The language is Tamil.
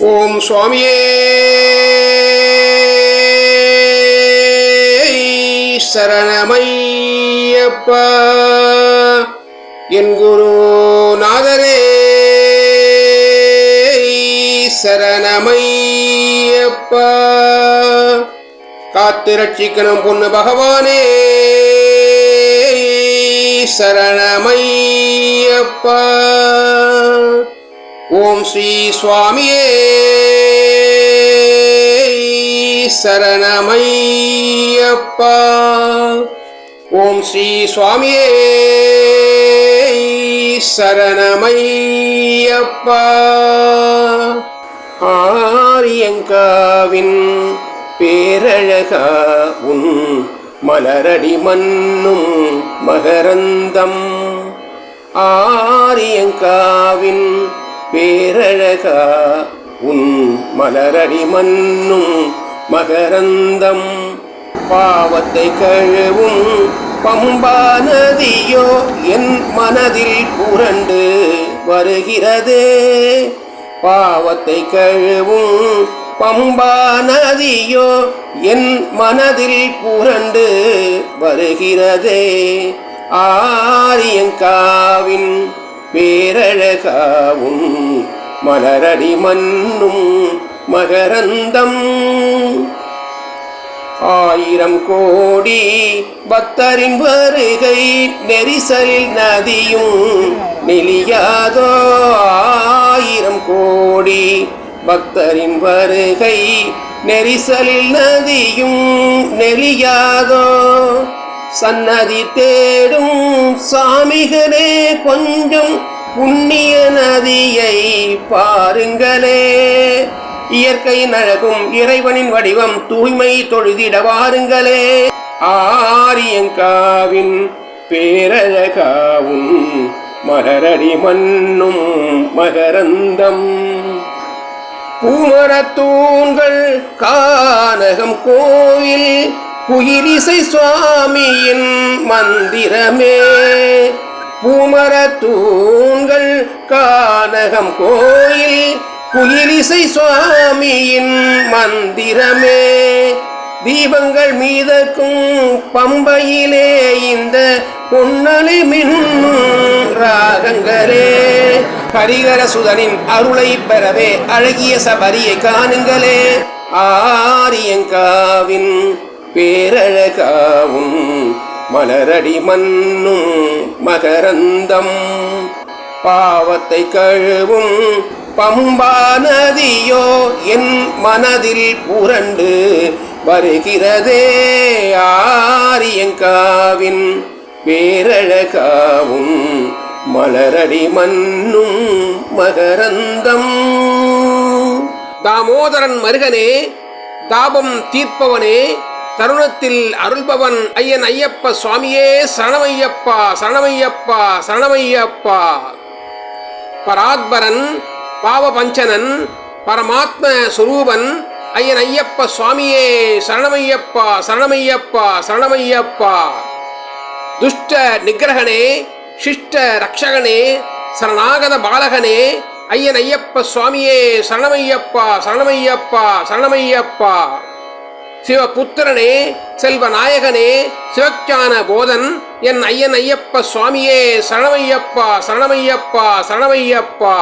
ஓம் சுவாமியே சரணமையப்பா. என் குருநாதரே சரணமையப்பா. காத்து ரட்சிக்கணும் பொண்ணு பகவானே சரணமையப்பா. ஓம் ஸ்ரீ சுவாமியே சரணமையப்பா. ஓம் ஸ்ரீ சுவாமியே சரணமையப்பா. ஆரியங்காவின் பேரழகா உன் மலரடி மன்னும் மகரந்தம். ஆரியங்காவின் பேரழகா உன் மலரடி மன்னும் மகரந்தம். பாவத்தை கழுவும் பம்பா நதியோ என் மனதில் புரண்டு வருகிறதே. பாவத்தை கழுவும் பம்பா நதியோ என் மனதில் புரண்டு வருகிறதே. ஆரியங்காவின் பேரழகாவும் மலரடி மன்னும் மகரந்தம். ஆயிரம் கோடி பக்தரின் வருகை நெரிசலில் நதியும் நெளியாதோ. ஆயிரம் கோடி பக்தரின் வருகை நெரிசலில் நதியும் நெளியாதோ. சன்னதி தேடும் சாமிகளே கொஞ்சம் புண்ணிய நதியை பாருங்களே. இயற்கை அழகும் இறைவனின் வடிவம் தூய்மை தொழுதிட வாருங்களே. ஆரியங்காவின் பேரழகாவும் மலரடி மன்னும் மகரந்தம். பூமரத்தூண்கள் கானகம் கோயில் குயிலிசை சுவாமியின் மந்திரமே. பூமரத்தூண்கள் கானகம் கோயில் குயிலிசை சுவாமியின் மந்திரமே. தீபங்கள் மீதக்கும் பம்பையிலே இந்த பொன்னலை மின்னும் ராகங்களே. ஹரிகர சுதனின் அருளை பெறவே அழகிய சபரியை காணுங்களே. ஆரியங்காவின் பேரழகாவும் மலரடி மன்னும் மகரந்தம். பாவத்தை கழுவும் பம்பா நதியோ என் மனதில் புரண்டு வருகிறதே. ஆரியங்காவின் பேரழகாவும் மலரடி மன்னும் மகரந்தம். தாமோதரன் மருகனே தாபம் தீர்ப்பவனே தருணத்தில் அருள்பவன் ஐயன் ஐயப்ப சுவாமியே சரணமையப்பா சரணமையப்பா சரணமையப்பா. பராத்பரன் பாவபஞ்சனன் பரமாத்ம சுரூபன் ஐயன் ஐயப்ப சுவாமியே சரணமையப்பா சரணமையப்பா சரணமையப்பா. துஷ்ட நிகிரகனே சிஷ்ட ரக்ஷகனே சரணாகத பாலகனே ஐயன் ஐயப்ப சுவாமியே சரணமையப்பா சரணமையப்பா சரணமையப்பா. சிவபுத்திரனே செல்வநாயகனே சிவஞான போதன் என் ஐயன் ஐயப்ப சுவாமியே சரணமையப்பா சரணமையப்பா சரணமையப்பா.